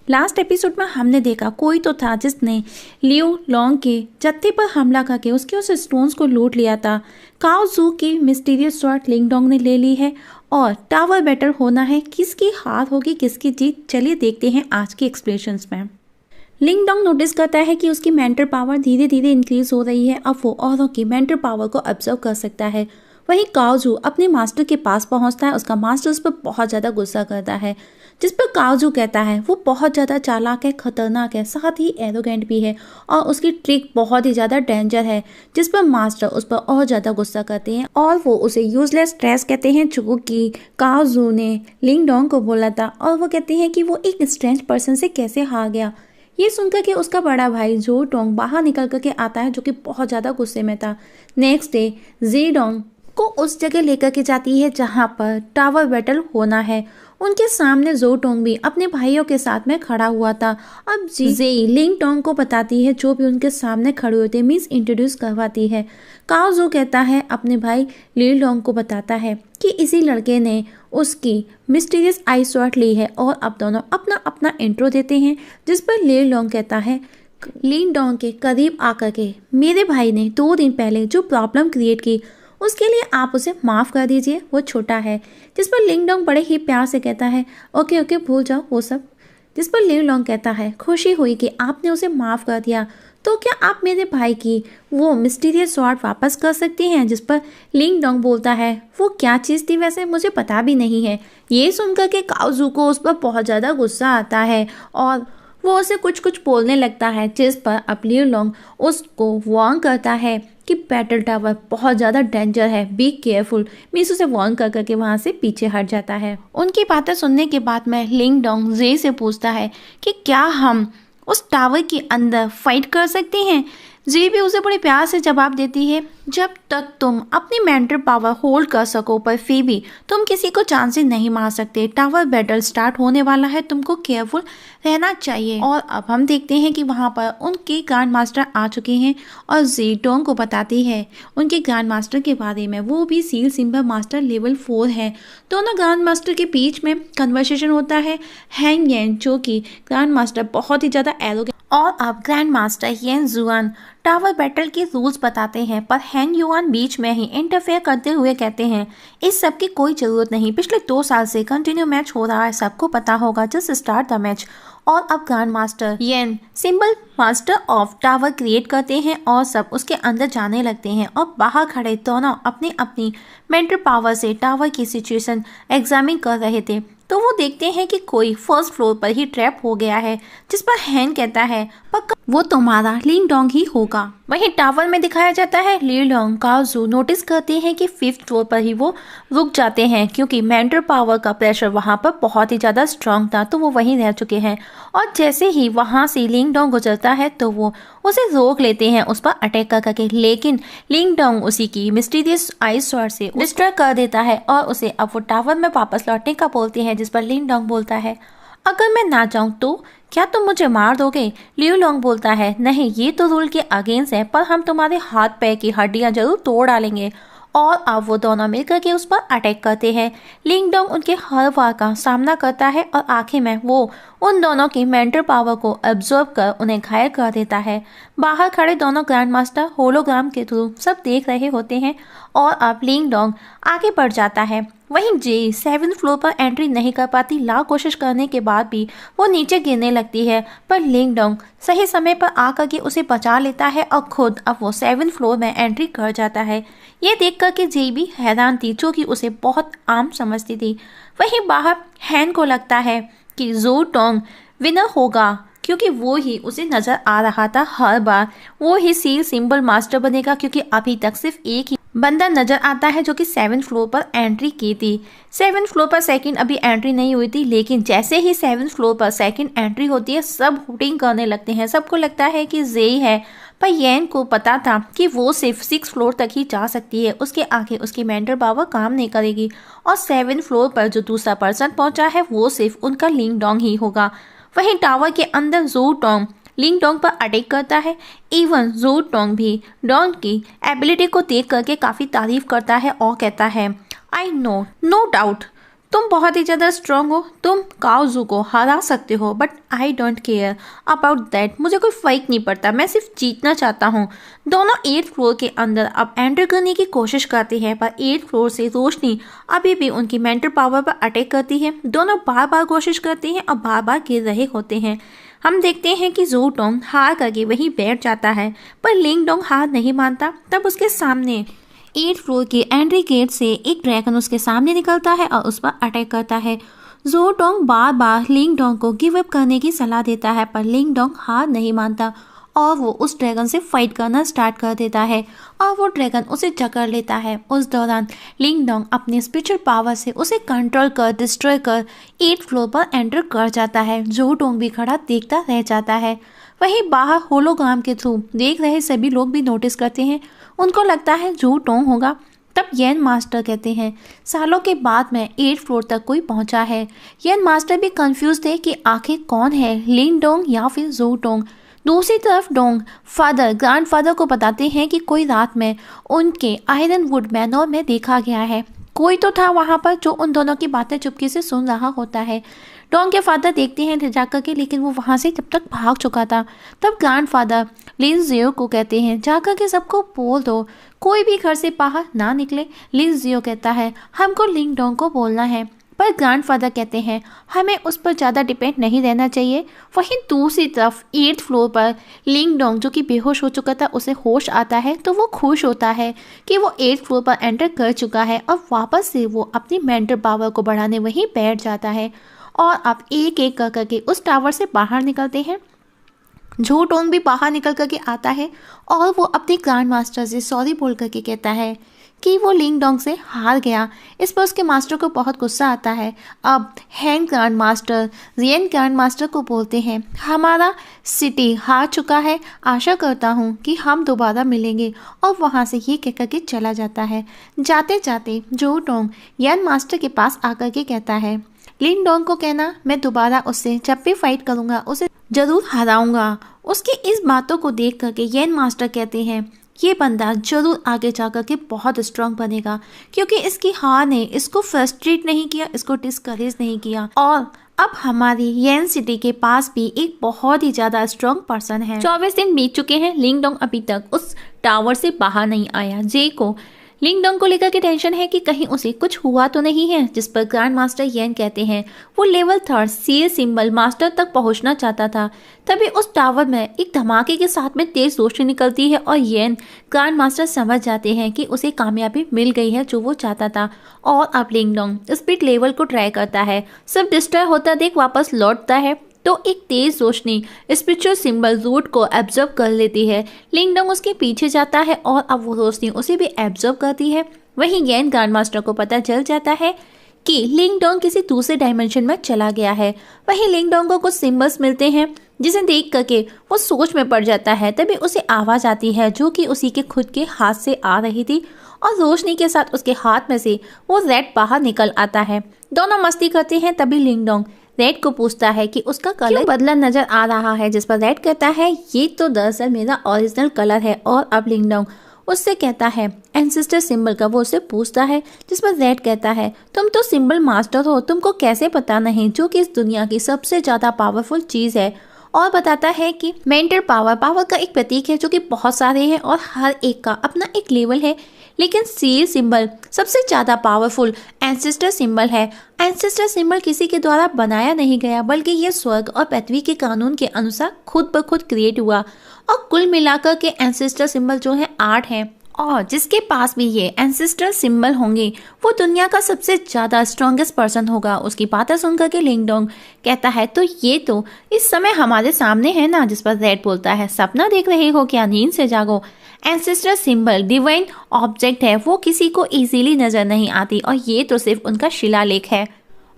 Last episode में हमने देखा कोई तो था जिसने लियो लॉन्ग के जत्थे पर हमला करके उसके उस स्टोन्स को लूट लिया था। काओ जू की मिस्टीरियस स्वॉर्ड लिंग डोंग ने ले ली है और टावर बैटल होना है। किसकी हार होगी किसकी जीत, चलिए देखते हैं आज के एक्सप्लेनेशंस में। लिंग डोंग नोटिस करता है कि उसकी मेंटल पावर धीरे धीरे इंक्रीज हो रही है। अब वो औरों की मेंटल पावर को ऑब्जर्व कर सकता है। वहीं काओ जू अपने मास्टर के पास पहुंचता है। उसका मास्टर उस पर बहुत ज़्यादा गुस्सा करता है, जिस पर काओ जू कहता है वो बहुत ज़्यादा चालाक है, खतरनाक है, साथ ही एरोगेंट भी है और उसकी ट्रिक बहुत ही ज़्यादा डेंजर है। जिस पर मास्टर उस पर और ज़्यादा गुस्सा करते हैं और वो उसे यूजलेस स्ट्रेस कहते हैं, जो कि काओ जू ने लिंग डोंग को बोला था। और वो कहते हैं कि वो एक स्ट्रेंज पर्सन से कैसे हार गया। ये सुनकर के उसका बड़ा भाई जो टोंग बाहर निकल करके आता है, जो कि बहुत ज़्यादा गुस्से में था। नेक्स्ट डे जी डोंग को उस जगह लेकर के जाती है जहाँ पर टावर बैटल होना है। उनके सामने जो टोंग भी अपने भाइयों के साथ में खड़ा हुआ था। अब जी लिंग टोंग को बताती है जो भी उनके सामने खड़े होते मीन्स इंट्रोड्यूस करवाती है। काओ जो कहता है अपने भाई ली डोंग को बताता है कि इसी लड़के ने उसकी मिस्टीरियस आई स्वॉर्ड ली है और अब दोनों अपना अपना इंट्रो देते हैं। जिस पर ली डोंग कहता है लिंग डोंग के करीब आकर के मेरे भाई ने 2 दिन पहले जो प्रॉब्लम क्रिएट की उसके लिए आप उसे माफ़ कर दीजिए, वो छोटा है। जिस पर लिंग डोंग बड़े ही प्यार से कहता है ओके ओके भूल जाओ वो सब। जिस पर लिंग डोंग कहता है खुशी हुई कि आपने उसे माफ़ कर दिया, तो क्या आप मेरे भाई की वो मिस्टीरियस स्वॉर्ड वापस कर सकती हैं। जिस पर लिंग डोंग बोलता है वो क्या चीज़ थी वैसे, मुझे पता भी नहीं है। ये सुनकर के काओ जू को उस पर बहुत ज़्यादा गुस्सा आता है और वो उसे कुछ कुछ बोलने लगता है। जिस पर अब लिंग डोंग उसको वार्न करता है कि बैटल टावर बहुत ज़्यादा डेंजर है, बी केयरफुल। मीस उसे वार्न कर करके वहाँ से पीछे हट जाता है। उनकी बातें सुनने के बाद में लिंग डोंग जे से पूछता है कि क्या हम उस टावर के अंदर फाइट कर सकते हैं। जी भी उसे बड़े प्यार से जवाब देती है जब तक तुम अपनी मेंटल पावर होल्ड कर सको पर फिर भी तुम किसी को जान से नहीं मार सकते। टावर बैटल स्टार्ट होने वाला है, तुमको केयरफुल रहना चाहिए। और अब हम देखते हैं कि वहाँ पर उनके ग्रैंड मास्टर आ चुके हैं और जी डोंग को बताती है उनके ग्रैंड मास्टर के बारे में। वो भी सील सिंबल मास्टर लेवल 4 है। दोनों ग्रैंड मास्टर के बीच में कन्वर्सेशन होता है। हैंग येन जो कि ग्रैंड मास्टर बहुत ही ज़्यादा एरोगेंट और अब ग्रैंड मास्टर येन जुआन टावर बैटल के रूल्स बताते हैं, पर हैंग युआन बीच में ही इंटरफेयर करते हुए कहते हैं इस सब की कोई ज़रूरत नहीं, पिछले 2 साल से कंटिन्यू मैच हो रहा है, सबको पता होगा, जस्ट स्टार्ट द मैच। और अब grand master yen symbol master of tower create करते हैं और सब उसके अंदर जाने लगते हैं और बाहर खड़े दोनों अपनी अपनी मेंटल पावर से टावर की सिचुएशन एग्जामिन कर रहे थे। तो वो देखते हैं कि कोई फर्स्ट फ्लोर पर ही ट्रैप हो गया है। जिस पर हैन कहता है पक्का वो तुम्हारा लिंग डोंग ही होगा। वहीं टावर में दिखाया जाता है ली डोंग काओ जू नोटिस करते हैं कि 5th फ्लोर पर ही वो रुक जाते हैं क्योंकि मेंटल पावर का प्रेशर वहां पर बहुत ही ज़्यादा स्ट्रांग था, तो वो वहीं रह चुके हैं। और जैसे ही वहां से लिंग डोंग गुजरता है तो वो उसे रोक लेते हैं उस पर अटैक कर करके, लेकिन लिंग डोंग उसी की मिस्टीरियस आई स्वॉर्ड से डिस्ट्रैक्ट कर देता है और उसे अब वो टावर में वापस लौटने का बोलते हैं। जिस पर लिंग डोंग बोलता है अगर मैं ना जाऊं तो क्या तुम मुझे मार दोगे। लियू लॉन्ग बोलता है नहीं, ये तो रूल के अगेंस्ट है, पर हम तुम्हारे हाथ पैर की हड्डियां जरूर तोड़ डालेंगे। और अब वो दोनों मिलकर के उस पर अटैक करते हैं। लिंग डोंग उनके हर वार का सामना करता है और आखिर में वो उन दोनों की मेंटल पावर को एब्जॉर्ब कर उन्हें घायल कर देता है। बाहर खड़े दोनों ग्रैंड मास्टर होलोग्राम के थ्रू सब देख रहे होते हैं और अब लिंग डोंग आगे बढ़ जाता है। वहीं जी 7th फ्लोर पर एंट्री नहीं कर पाती। लाख कोशिश करने के बाद भी वो नीचे गिरने लगती है, पर लिंग डोंग सही समय पर आकर के उसे बचा लेता है और खुद अब वो 7th फ्लोर में एंट्री कर जाता है। ये देख कर के जी भी हैरान थी, जो कि उसे बहुत आम समझती थी। वहीं बाहर हैन को लगता है कि जो टोंग विनर होगा क्योंकि वो ही उसे नजर आ रहा था हर बार वो ही सील सिंबल मास्टर बनेगा, क्योंकि अभी तक सिर्फ एक ही बंदा नजर आता है जो कि 7th फ्लोर पर एंट्री की थी। 7th फ्लोर पर सेकंड अभी एंट्री नहीं हुई थी, लेकिन जैसे ही 7th फ्लोर पर सेकंड एंट्री होती है सब हुटिंग करने लगते हैं। सबको लगता है कि जेई है, पर येन को पता था कि वो सिर्फ 6th फ्लोर तक ही जा सकती है, उसके आगे उसकी मेंटल पावर काम नहीं करेगी। और 7th फ्लोर पर जो दूसरा पर्सन पहुंचा है वो सिर्फ उनका लिंग डोंग ही होगा। वहीं टावर के अंदर जो टोंग लिंग डोंग पर अटैक करता है। इवन जो टोंग भी डोंग की एबिलिटी को देख करके काफ़ी तारीफ करता है और कहता है आई नो डाउट तुम बहुत ही ज़्यादा स्ट्रांग हो, तुम काओजू को हरा सकते हो, but I don't care about that. मुझे कोई फ़र्क नहीं पड़ता, मैं सिर्फ जीतना चाहता हूँ। दोनों 8th फ्लोर के अंदर अब एंटर करने की कोशिश करते हैं, पर 8th फ्लोर से रोशनी अभी भी उनकी मेंटल पावर पर अटैक करती है। दोनों बार बार कोशिश करते हैं और बार बार गिर रहे होते हैं। हम देखते हैं कि जू टोंग हार करके वहीं बैठ जाता है, पर लिंग डोंग हार नहीं मानता। तब उसके सामने 8th फ्लोर के एंट्री गेट से एक ड्रैगन उसके सामने निकलता है और उस पर अटैक करता है। जू टोंग बार बार लिंग डोंग को गिव अप करने की सलाह देता है, पर लिंग डोंग हार नहीं मानता और वो उस ड्रैगन से फाइट करना स्टार्ट कर देता है और वो ड्रैगन उसे जकड़ लेता है। उस दौरान लिंग डोंग अपने स्पिरिचुअल पावर से उसे कंट्रोल कर डिस्ट्रॉय कर 8th फ्लोर पर एंटर कर जाता है। जू टोंग भी खड़ा देखता रह जाता है। वहीं बाहर होलोग्राम के थ्रू देख रहे सभी लोग भी नोटिस करते हैं। उनको लगता है जू टोंग होगा। तब येन मास्टर कहते हैं, सालों के बाद में 8th फ्लोर तक कोई पहुंचा है। येन मास्टर भी कंफ्यूज थे कि आखिर कौन है, लिंग डोंग या फिर जू टोंग। दूसरी तरफ डोंग फादर ग्रैंडफादर को बताते हैं कि कोई रात में उनके आयरनवुड मैनोर में देखा गया है। कोई तो था वहां पर जो उन दोनों की बातें चुपके से सुन रहा होता है। डोंग के फादर देखते हैं ले जाकर के, लेकिन वो वहां से जब तक भाग चुका था। तब ग्रैंडफादर लिन जियो को कहते हैं, जाकर के सबको बोल दो कोई भी घर से बाहर ना निकले। लिन जियो कहता है, हमको लिंग डोंग को बोलना है, पर ग्रैंडफादर कहते हैं हमें उस पर ज़्यादा डिपेंड नहीं रहना चाहिए। वहीं दूसरी तरफ 8th फ्लोर पर लिंग डोंग जो कि बेहोश हो चुका था, उसे होश आता है तो वो खुश होता है कि वो 8th फ्लोर पर एंटर कर चुका है और वापस से वो अपनी मेंटल पावर को बढ़ाने वहीं बैठ जाता है। और अब एक एक कर करके उस टावर से बाहर निकलते हैं। जू टोंग भी बाहर निकल करके आता है और वो अपने ग्रैंड मास्टर से सॉरी बोल करके कहता है कि वो लिंग डोंग से हार गया। इस पर उसके मास्टर को बहुत गुस्सा आता है। अब hang grand master rayon grand master को बोलते हैं, हमारा सिटी हार चुका है, आशा करता हूँ कि हम दोबारा मिलेंगे। और वहाँ से ये कह करके चला जाता है। जाते जाते जू टोंग यन मास्टर के पास आकर के कहता है, लिंग डोंग को कहना मैं दोबारा उससे जब भी फाइट करूँगा उसे जरूर हराऊंगा। उसकी इस बातों को देख करके येन मास्टर कहते हैं, ये बंदा जरूर आगे जाकर के बहुत स्ट्रांग बनेगा, क्योंकि इसकी हार ने इसको फ्रस्ट्रेट नहीं किया, इसको डिस्करेज नहीं किया। और अब हमारी येन सिटी के पास भी एक बहुत ही ज्यादा स्ट्रांग पर्सन है। 24 दिन बीत चुके हैं, लिंग डोंग अभी तक उस टावर से बाहर नहीं आया। जे को लिंग डोंग को लेकर के टेंशन है कि कहीं उसे कुछ हुआ तो नहीं है, जिस पर ग्रैंड मास्टर येन कहते हैं वो लेवल 3 सील सिंबल मास्टर तक पहुंचना चाहता था। तभी उस टावर में एक धमाके के साथ में तेज रोशनी निकलती है और येन ग्रैंड मास्टर समझ जाते हैं कि उसे कामयाबी मिल गई है जो वो चाहता था। और अब लिंग डोंग स्पीड लेवल को ट्राई करता है, सब डिस्ट्रॉय होता देख वापस लौटता है तो एक तेज रोशनी स्पिरिचुअल सिंबल रूट को एब्जॉर्ब कर लेती है। लिंग डोंग उसके पीछे जाता है और अब वो रोशनी उसे भी एब्जॉर्ब करती है। वहीं येन ग्रैंड मास्टर को पता चल जाता है कि लिंग डोंग किसी दूसरे डायमेंशन में चला गया है। वहीं लिंग डोंग को कुछ सिंबल्स मिलते हैं जिसे देख करके वो सोच में पड़ जाता है। तभी उसे आवाज़ आती है जो कि उसी के खुद के हाथ से आ रही थी और रोशनी के साथ उसके हाथ में से वो रेड बाहर निकल आता है। दोनों मस्ती करते हैं। तभी लिंग डोंग रेड को पूछता है कि उसका कलर बदला नजर आ रहा है, जिस पर रेड कहता है ये तो दरअसल मेरा ओरिजिनल कलर है। और अब लिंग डोंग उससे कहता है एंसेस्टर सिंबल का वो उससे पूछता है, जिस पर रेड कहता है तुम तो सिंबल मास्टर हो, तुमको कैसे पता नहीं जो कि इस दुनिया की सबसे ज्यादा पावरफुल चीज है। और बताता है कि मेंटल पावर का एक प्रतीक है जो कि बहुत सारे हैं और हर एक का अपना एक लेवल है, लेकिन सील सिंबल सबसे ज़्यादा पावरफुल एंसेस्टर सिंबल है। एंसेस्टर सिंबल किसी के द्वारा बनाया नहीं गया, बल्कि ये स्वर्ग और पृथ्वी के कानून के अनुसार खुद ब खुद क्रिएट हुआ। और कुल मिलाकर के एंसेस्टर सिंबल जो है 8 हैं और जिसके पास भी ये एंसेस्टर सिंबल होंगे वो दुनिया का सबसे ज़्यादा स्ट्रॉन्गेस्ट पर्सन होगा। उसकी बातें सुनकर के लिंग डोंग कहता है तो ये तो इस समय हमारे सामने है ना, जिस पर रेड बोलता है सपना देख रहे हो क्या, नींद से जागो। एंसेस्टर सिंबल डिवाइन ऑब्जेक्ट है, वो किसी को इजीली नजर नहीं आती और ये तो सिर्फ उनका शिलालेख है।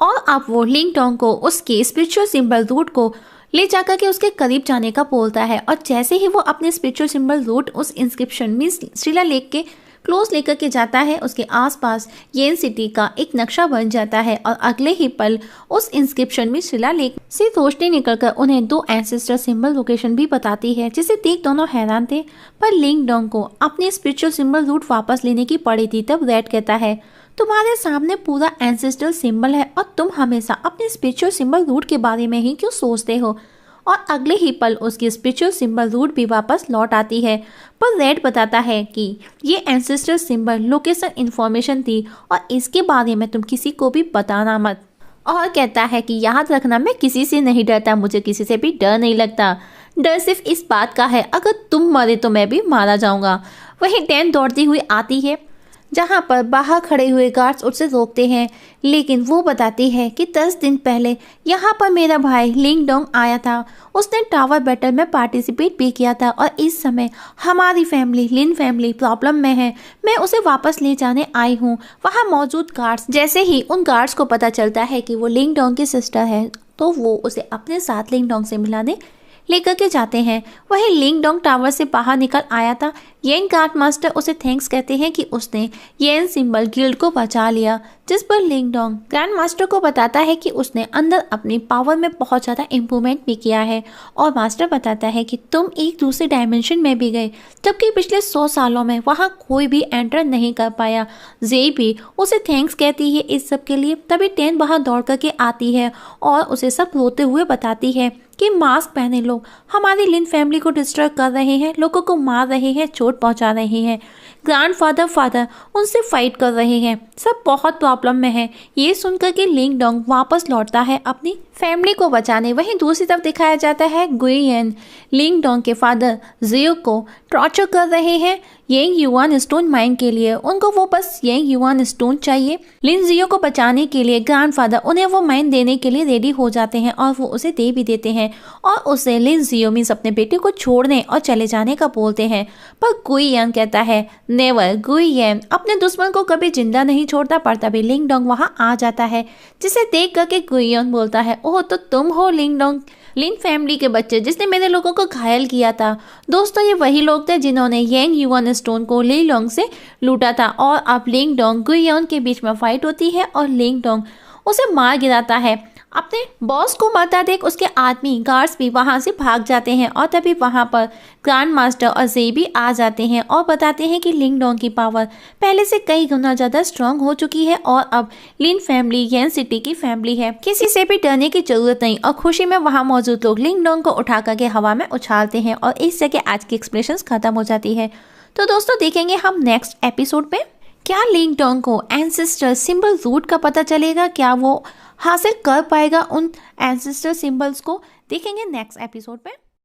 और अब वो लिंग डोंग को उसके स्पिरिचुअल सिंबल रूट को ले जाकर के उसके करीब जाने का बोलता है और जैसे ही वो अपने स्पिरिचुअल सिंबल रूट उस इंस्क्रिप्शन में शिलालेख के क्लोज लेकर के जाता है, उसके आसपास येन सिटी का एक नक्शा बन जाता है और अगले ही पल उस इंस्क्रिप्शन में शिलालेख से रोशनी निकलकर उन्हें 2 एंसेस्टर सिंबल लोकेशन भी बताती है, जिसे देख दोनों हैरान थे। पर लिंग डोंग को अपने स्पिरिचुअल सिंबल रूट वापस लेने की पड़ी थी। तब रेड कहता है तुम्हारे सामने पूरा एंसेस्ट्रल सिंबल है और तुम हमेशा अपने स्पिरिचुअल सिंबल रूट के बारे में ही क्यों सोचते हो। और अगले ही पल उसकी स्पिरिचुअल सिंबल रूट भी वापस लौट आती है। पर रेड बताता है कि ये एंसेस्ट्रल सिंबल लोकेशन इन्फॉर्मेशन थी और इसके बारे में तुम किसी को भी बताना मत। और कहता है कि याद रखना, मैं किसी से नहीं डरता, मुझे किसी से भी डर नहीं लगता। डर सिर्फ इस बात का है अगर तुम मरे तो मैं भी मारा जाऊंगा। वहीं टैन दौड़ती हुई आती है जहां पर बाहर खड़े हुए गार्ड्स उससे रोकते हैं, लेकिन वो बताती है कि 10 दिन पहले यहाँ पर मेरा भाई लिंग डोंग आया था। उसने टावर बैटल में पार्टिसिपेट भी किया था और इस समय हमारी फैमिली लिन फैमिली प्रॉब्लम में है। मैं उसे वापस ले जाने आई हूँ। वहाँ मौजूद गार्ड्स जैसे ही उन गार्ड्स को पता चलता है कि वो लिंग डोंग की सिस्टर है तो वो उसे अपने साथ लिंग डोंग से मिलाने लेकर के जाते हैं। वही लिंग डोंग टावर से बाहर निकल आया था। येन गार्ड मास्टर उसे थैंक्स कहते हैं कि उसने येन सिंबल गिल्ड को बचा लिया, जिस पर लिंग डोंग ग्रैंड मास्टर को बताता है कि उसने अंदर अपनी पावर में बहुत ज़्यादा इम्प्रूवमेंट भी किया है। और मास्टर बताता है कि तुम एक दूसरे डायमेंशन में भी गए, जबकि पिछले 100 सालों में वहाँ कोई भी एंटर नहीं कर पाया। जे भी उसे थैंक्स कहती है इस सब के लिए। तभी टैन बाहर दौड़ करके आती है और उसे सब रोते हुए बताती है कि मास्क पहने लोग हमारी लिन फैमिली को डिस्ट्रॉय कर रहे हैं, लोगों को मार रहे हैं, चोट पहुंचा रहे हैं। फादर उनसे फाइट कर रहे हैं, सब बहुत प्रॉब्लम में है। ये सुनकर के लिंग डोंग वापस लौटता है अपनी फैमिली को बचाने। वहीं दूसरी तरफ दिखाया जाता है गुइयन लिंग डोंग के फादर जियो को टॉर्चर कर रहे हैं येंग युआन स्टोन माइन के लिए। उनको वो बस येंग युआन स्टोन चाहिए। लिन जियो को बचाने के लिए ग्रैंडफादर उन्हें वो माइन देने के लिए रेडी हो जाते हैं और वो उसे दे भी देते हैं और उसे लिन जियो मीन्स अपने बेटे को छोड़ने और चले जाने का बोलते हैं। पर गुइयन कहता है नेवर। गुइयन अपने दुश्मन को कभी जिंदा नहीं छोड़ता। पर तभी लिंग डोंग वहाँ आ जाता है, जिसे देख करके गुइयन बोलता है ओह तो तुम हो लिंग डोंग, लिन फैमिली के बच्चे जिसने मेरे लोगों को घायल किया था। दोस्तों ये वही लोग थे जिन्होंने येंग युआन स्टोन को ली लोंग से लूटा था। और अब लिंग डोंग गुइयन के बीच में फाइट होती है और लिंग डोंग उसे मार गिराता है। अपने बॉस को मरता देख उसके आदमी गार्ड्स भी वहां से भाग जाते हैं और तभी वहां पर ग्रैंड मास्टर और जे भी आ जाते हैं और बताते हैं कि लिंग डोंग की पावर पहले से कई गुना ज्यादा स्ट्रांग हो चुकी है और अब लिन फैमिली येन सिटी की फैमिली है। किसी से भी डरने की जरूरत नहीं। और खुशी में वहां मौजूद लोग लिंग डोंग को उठा करके हवा में उछालते हैं और इस जगह आज की एक्सप्रेशंस खत्म हो जाती है। तो दोस्तों देखेंगे हम नेक्स्ट एपिसोड में क्या लिंग डोंग को एंसेस्टर सिंबल रूट का पता चलेगा, क्या वो हासिल कर पाएगा उन एंसेस्टर सिंबल्स को, देखेंगे नेक्स्ट एपिसोड पे।